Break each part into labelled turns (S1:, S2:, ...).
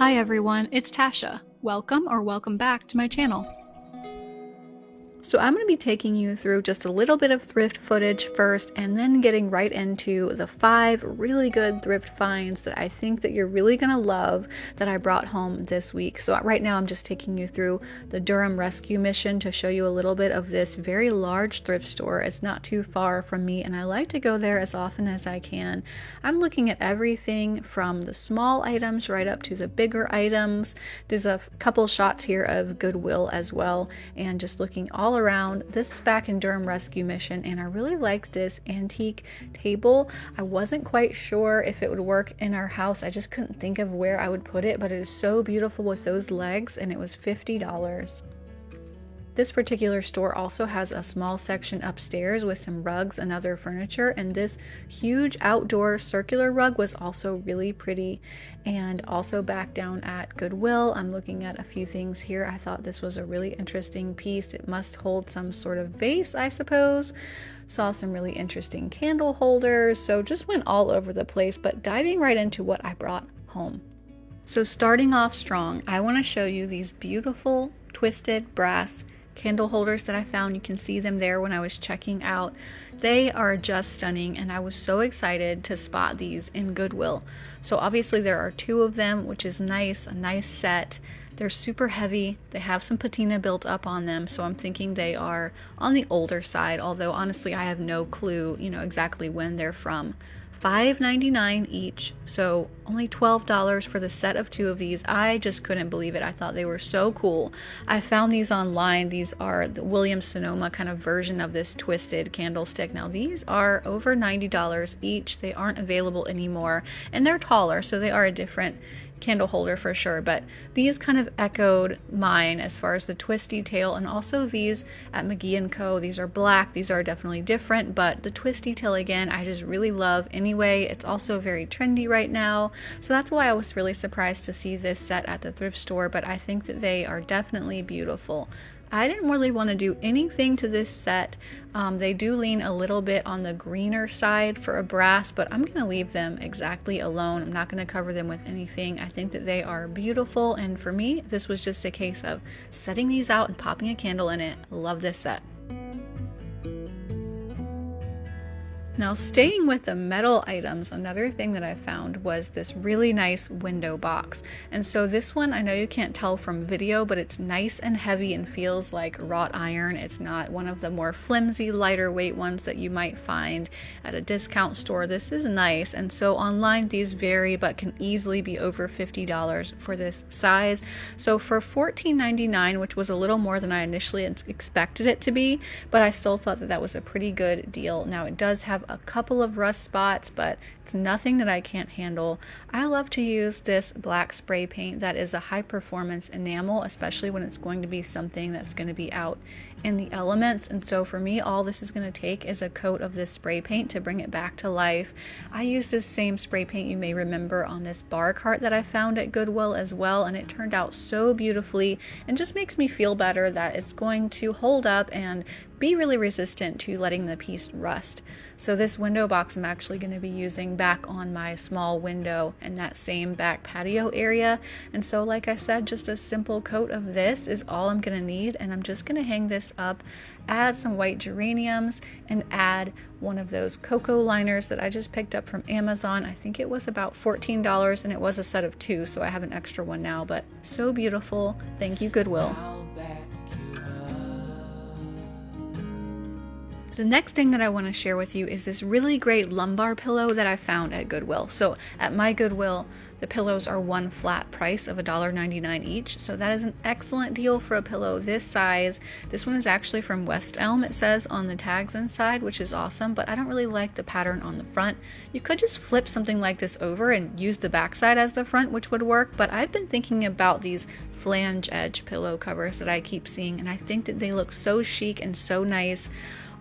S1: Hi everyone, it's Tasha. Welcome or welcome back to my channel. So I'm going to be taking you through just a little bit of thrift footage first and then getting right into the 5 really good thrift finds that I think that you're really going to love that I brought home this week. So right now I'm just taking you through the Durham Rescue Mission to show you a little bit of this very large thrift store. It's not too far from me and I like to go there as often as I can. I'm looking at everything from the small items right up to the bigger items. There's a couple shots here of Goodwill as well, and just looking all around. This is back in Durham Rescue Mission, and I really like this antique table. I wasn't quite sure if it would work in our house. I just couldn't think of where I would put it, but it is so beautiful with those legs, and it was $50. This particular store also has a small section upstairs with some rugs and other furniture, and this huge outdoor circular rug was also really pretty. And also back down at Goodwill, I'm looking at a few things here. I thought this was a really interesting piece. It must hold some sort of vase, I suppose. Saw some really interesting candle holders, so just went all over the place, but diving right into what I brought home. So starting off strong, I want to show you these beautiful twisted brass candle holders that I found. You can see them there when I was checking out. They are just stunning, and I was so excited to spot these in Goodwill. So obviously there are 2 of them, which is nice, a nice set. They're super heavy. They have some patina built up on them, so I'm thinking they are on the older side, although honestly I have no clue, exactly when they're from. $5.99 each, so only $12 for the set of 2 of these. I just couldn't believe it. I thought they were so cool. I found these online. These are the Williams-Sonoma kind of version of this twisted candlestick. Now these are over $90 each. They aren't available anymore, and they're taller, so they are a different candle holder for sure, but these kind of echoed mine as far as the twist detail, and also these at McGee & Co. These are black. These are definitely different, but the twist detail again I just really love anyway. It's also very trendy right now, so that's why I was really surprised to see this set at the thrift store, but I think that they are definitely beautiful. I didn't really want to do anything to this set. They do lean a little bit on the greener side for a brass, but I'm going to leave them exactly alone. I'm not going to cover them with anything. I think that they are beautiful, and for me, this was just a case of setting these out and popping a candle in it. Love this set. Now staying with the metal items, another thing that I found was this really nice window box. And so this one, I know you can't tell from video, but it's nice and heavy and feels like wrought iron. It's not one of the more flimsy, lighter weight ones that you might find at a discount store. This is nice, and so online these vary but can easily be over $50 for this size. So for $14.99, which was a little more than I initially expected it to be, but I still thought that that was a pretty good deal. Now it does have a couple of rust spots, but it's nothing that I can't handle. I love to use this black spray paint that is a high performance enamel, especially when it's going to be something that's going to be out in the elements. And so for me, all this is going to take is a coat of this spray paint to bring it back to life. I use this same spray paint you may remember on this bar cart that I found at Goodwill as well, and it turned out so beautifully and just makes me feel better that it's going to hold up and be really resistant to letting the piece rust. So this window box I'm actually going to be using back on my small window in that same back patio area. And so like I said, just a simple coat of this is all I'm going to need, and I'm just going to hang this up, add some white geraniums, and add one of those cocoa liners that I just picked up from Amazon. I think it was about $14, and it was a set of 2, so I have an extra one now, but so beautiful. Thank you, Goodwill. The next thing that I want to share with you is this really great lumbar pillow that I found at Goodwill. So at my Goodwill, the pillows are one flat price of $1.99 each. So that is an excellent deal for a pillow this size. This one is actually from West Elm, it says on the tags inside, which is awesome, but I don't really like the pattern on the front. You could just flip something like this over and use the back side as the front, which would work, but I've been thinking about these flange edge pillow covers that I keep seeing, and I think that they look so chic and so nice.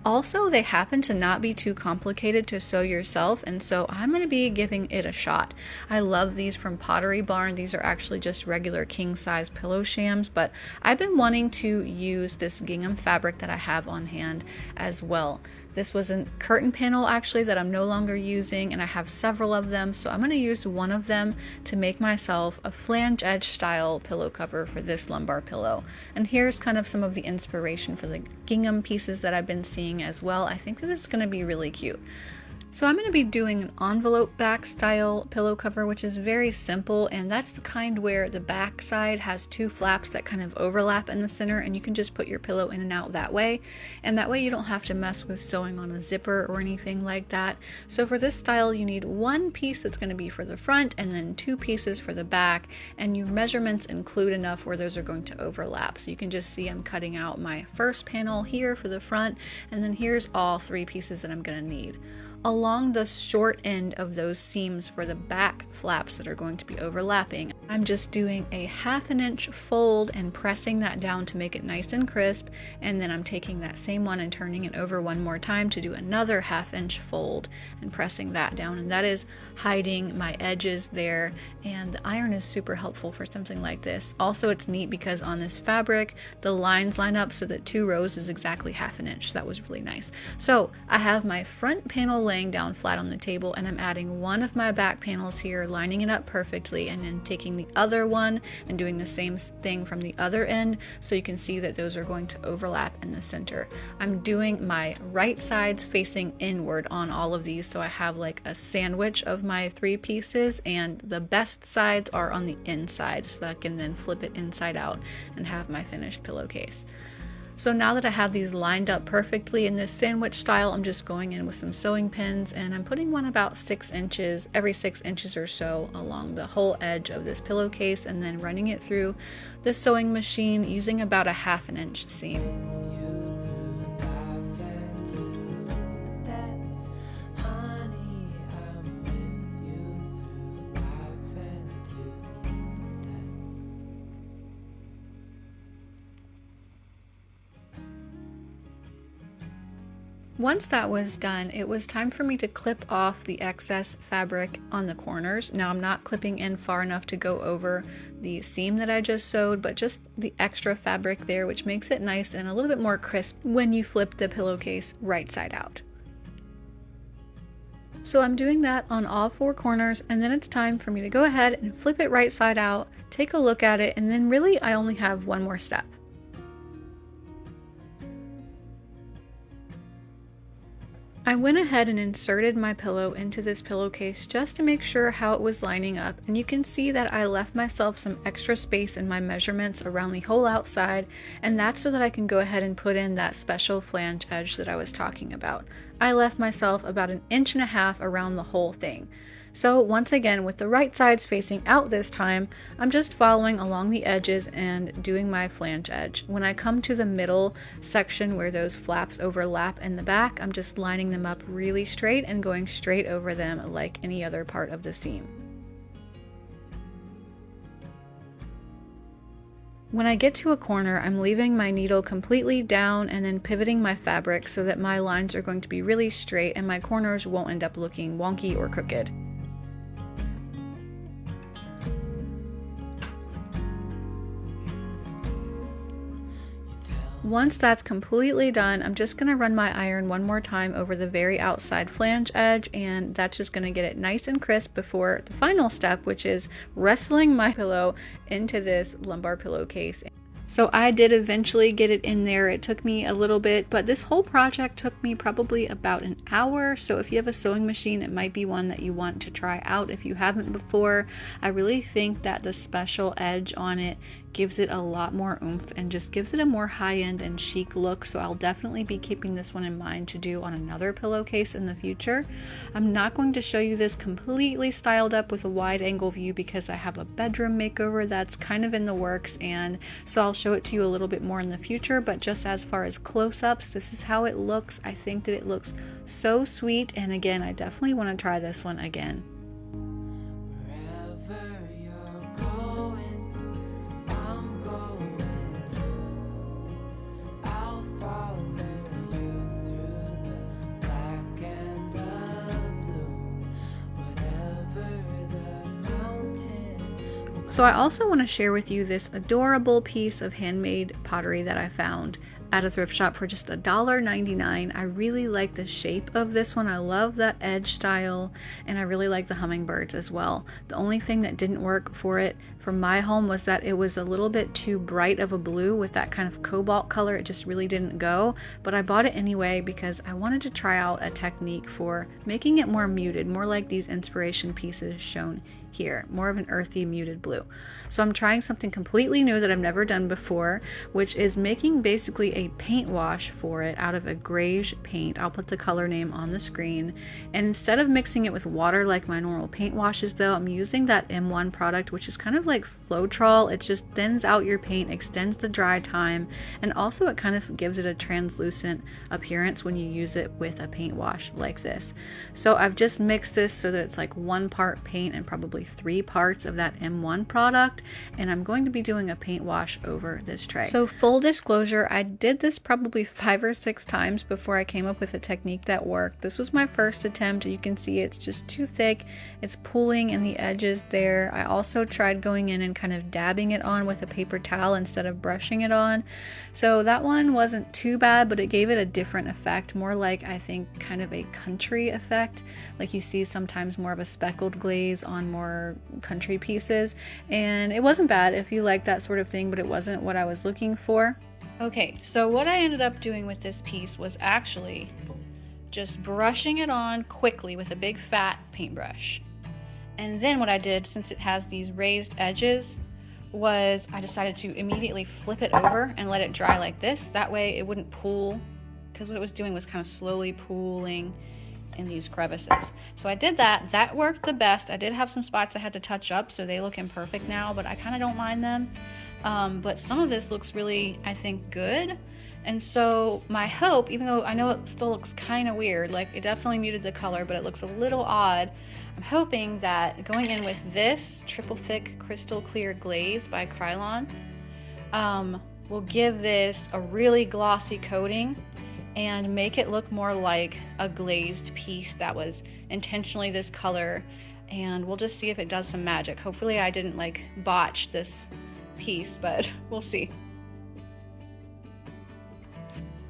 S1: Also, they happen to not be too complicated to sew yourself, and so I'm going to be giving it a shot. I love these from Pottery Barn. These are actually just regular king size pillow shams, but I've been wanting to use this gingham fabric that I have on hand as well. This was a curtain panel actually that I'm no longer using, and I have several of them, so I'm going to use one of them to make myself a flange edge style pillow cover for this lumbar pillow. And here's kind of some of the inspiration for the gingham pieces that I've been seeing as well. I think that this is going to be really cute. So I'm going to be doing an envelope back style pillow cover, which is very simple, and that's the kind where the back side has two flaps that kind of overlap in the center, and you can just put your pillow in and out that way, and that way you don't have to mess with sewing on a zipper or anything like that. So for this style you need one piece that's going to be for the front and then two pieces for the back, and your measurements include enough where those are going to overlap. So you can just see I'm cutting out my first panel here for the front, and then here's all three pieces that I'm going to need. Along the short end of those seams for the back flaps that are going to be overlapping, I'm just doing a 1/2 inch fold and pressing that down to make it nice and crisp, and then I'm taking that same one and turning it over one more time to do another 1/2 inch fold and pressing that down, and that is hiding my edges there, and the iron is super helpful for something like this. Also, it's neat because on this fabric the lines line up so that 2 rows is exactly 1/2 inch. That was really nice. So I have my front panel laying down flat on the table, and I'm adding one of my back panels here, lining it up perfectly, and then taking the other one and doing the same thing from the other end, so you can see that those are going to overlap in the center. I'm doing my right sides facing inward on all of these, so I have like a sandwich of my 3 pieces, and the best sides are on the inside, so I can then flip it inside out and have my finished pillowcase. So now that I have these lined up perfectly in this sandwich style, I'm just going in with some sewing pins, and I'm putting one about 6 inches, every 6 inches or so along the whole edge of this pillowcase, and then running it through the sewing machine using about a 1/2 inch seam. Once that was done, it was time for me to clip off the excess fabric on the corners. Now I'm not clipping in far enough to go over the seam that I just sewed, but just the extra fabric there, which makes it nice and a little bit more crisp when you flip the pillowcase right side out. So I'm doing that on all 4 corners, and then it's time for me to go ahead and flip it right side out, take a look at it, and then really I only have one more step. I went ahead and inserted my pillow into this pillowcase just to make sure how it was lining up, and you can see that I left myself some extra space in my measurements around the whole outside, and that's so that I can go ahead and put in that special flange edge that I was talking about. I left myself about 1.5 inches around the whole thing. So once again, with the right sides facing out this time, I'm just following along the edges and doing my flange edge. When I come to the middle section where those flaps overlap in the back, I'm just lining them up really straight and going straight over them like any other part of the seam. When I get to a corner, I'm leaving my needle completely down and then pivoting my fabric so that my lines are going to be really straight and my corners won't end up looking wonky or crooked. Once that's completely done, I'm just going to run my iron one more time over the very outside flange edge, and that's just going to get it nice and crisp before the final step, which is wrestling my pillow into this lumbar pillowcase. So I did eventually get it in there. It took me a little bit, but this whole project took me probably about an hour. So if you have a sewing machine, it might be one that you want to try out if you haven't before. I really think that the special edge on it gives it a lot more oomph and just gives it a more high-end and chic look. So I'll definitely be keeping this one in mind to do on another pillowcase in the future. I'm not going to show you this completely styled up with a wide angle view because I have a bedroom makeover that's kind of in the works, and so I'll show it to you a little bit more in the future, but just as far as close-ups, this is how it looks. I think that it looks so sweet, and again, I definitely want to try this one again. So I also want to share with you this adorable piece of handmade pottery that I found. at a thrift shop for just $1.99. I really like the shape of this one. I love that edge style, and I really like the hummingbirds as well. The only thing that didn't work for it for my home was that it was a little bit too bright of a blue with that kind of cobalt color. It just really didn't go, but I bought it anyway because I wanted to try out a technique for making it more muted, more like these inspiration pieces shown here, more of an earthy muted blue. So I'm trying something completely new that I've never done before, which is making basically a paint wash for it out of a grayish paint. I'll put the color name on the screen, and instead of mixing it with water like my normal paint washes though, I'm using that M1 product, which is kind of like Floetrol. It just thins out your paint, extends the dry time, and also it kind of gives it a translucent appearance when you use it with a paint wash like this. So I've just mixed this so that it's like 1 part paint and probably 3 parts of that M1 product, and I'm going to be doing a paint wash over this tray. So full disclosure, I did this probably 5 or 6 times before I came up with a technique that worked. This was my first attempt. You can see it's just too thick. It's pooling in the edges there. I also tried going in and kind of dabbing it on with a paper towel instead of brushing it on. So that one wasn't too bad, but it gave it a different effect, more like, I think, kind of a country effect, like you see sometimes more of a speckled glaze on more country pieces, and it wasn't bad if you like that sort of thing, but it wasn't what I was looking for. Okay, so what I ended up doing with this piece was actually just brushing it on quickly with a big fat paintbrush. And then what I did, since it has these raised edges, was I decided to immediately flip it over and let it dry like this. That way it wouldn't pool, because what it was doing was kind of slowly pooling in these crevices. So I did that. That worked the best. I did have some spots I had to touch up, so they look imperfect now, but I kind of don't mind them. But some of this looks really, I think, good. And so my hope, even though I know it still looks kind of weird, like it definitely muted the color, but it looks a little odd, I'm hoping that going in with this triple thick crystal clear glaze by Krylon will give this a really glossy coating and make it look more like a glazed piece that was intentionally this color, and we'll just see if it does some magic. Hopefully I didn't like botch this piece, but we'll see.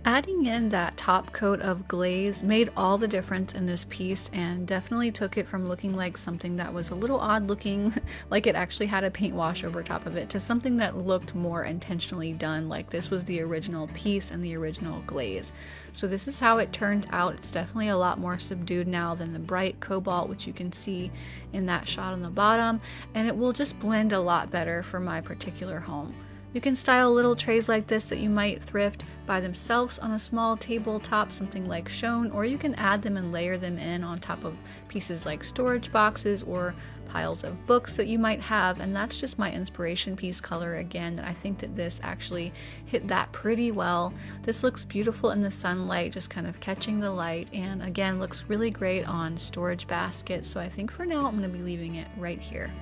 S1: Adding in that top coat of glaze made all the difference in this piece, and definitely took it from looking like something that was a little odd looking, like it actually had a paint wash over top of it, to something that looked more intentionally done, like this was the original piece and the original glaze. So this is how it turned out. It's definitely a lot more subdued now than the bright cobalt, which you can see in that shot on the bottom, and it will just blend a lot better for my particular home. You can style little trays like this that you might thrift by themselves on a small tabletop, something like shown, or you can add them and layer them in on top of pieces like storage boxes or piles of books that you might have. And that's just my inspiration piece color again, that I think that this actually hit that pretty well. This looks beautiful in the sunlight, just kind of catching the light, and again looks really great on storage baskets. So I think for now I'm going to be leaving it right here.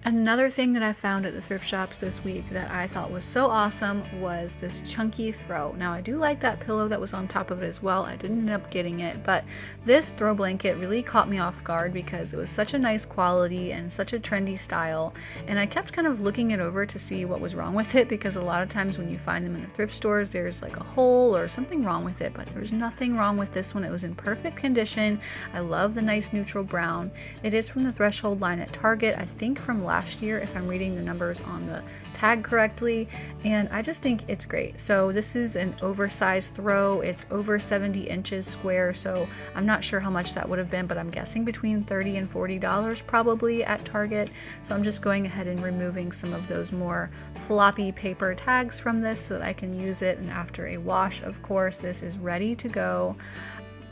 S1: Another thing that I found at the thrift shops this week that I thought was so awesome was this chunky throw. Now I do like that pillow that was on top of it as well. I didn't end up getting it, but this throw blanket really caught me off guard because it was such a nice quality and such a trendy style, and I kept kind of looking it over to see what was wrong with it, because a lot of times when you find them in the thrift stores there's like a hole or something wrong with it, but there's nothing wrong with this one. It was in perfect condition. I love the nice neutral brown. It is from the Threshold line at Target, I think from last year if I'm reading the numbers on the tag correctly, and I just think it's great. So this is an oversized throw. It's over 70 inches square, so I'm not sure how much that would have been, but I'm guessing between $30 and $40 probably at Target. So I'm just going ahead and removing some of those more floppy paper tags from this so that I can use it, and after a wash, of course, this is ready to go.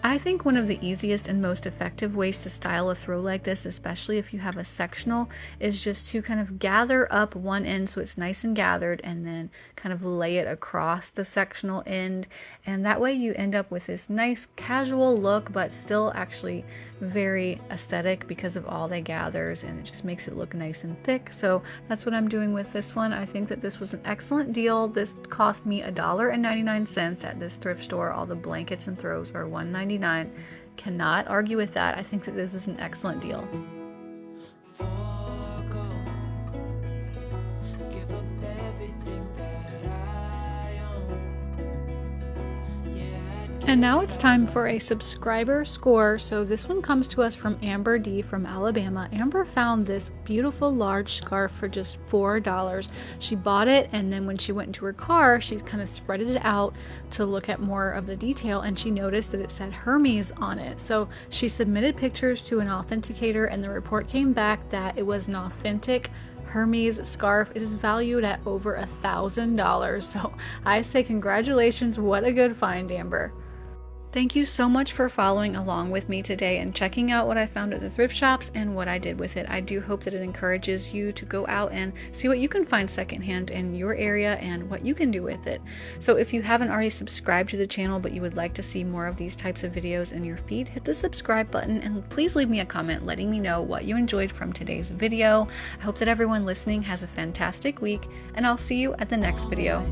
S1: I think one of the easiest and most effective ways to style a throw like this, especially if you have a sectional, is just to kind of gather up one end so it's nice and gathered, and then kind of lay it across the sectional end, and that way you end up with this nice casual look but still actually very aesthetic because of all the gathers, and it just makes it look nice and thick. So that's what I'm doing with this one. I think that this was an excellent deal. This cost me $1.99 at this thrift store. All the blankets and throws are $1.99. Cannot argue with that. I think that this is an excellent deal. And now it's time for a subscriber score. So this one comes to us from Amber D from Alabama. Amber found this beautiful large scarf for just $4. She bought it, and then when she went into her car, she kind of spread it out to look at more of the detail, and she noticed that it said Hermes on it. So she submitted pictures to an authenticator, and the report came back that it was an authentic Hermes scarf. It is valued at over $1,000. So I say congratulations, what a good find, Amber. Thank you so much for following along with me today and checking out what I found at the thrift shops and what I did with it. I do hope that it encourages you to go out and see what you can find secondhand in your area and what you can do with it. So if you haven't already subscribed to the channel but you would like to see more of these types of videos in your feed, hit the subscribe button and please leave me a comment letting me know what you enjoyed from today's video. I hope that everyone listening has a fantastic week, and I'll see you at the next video.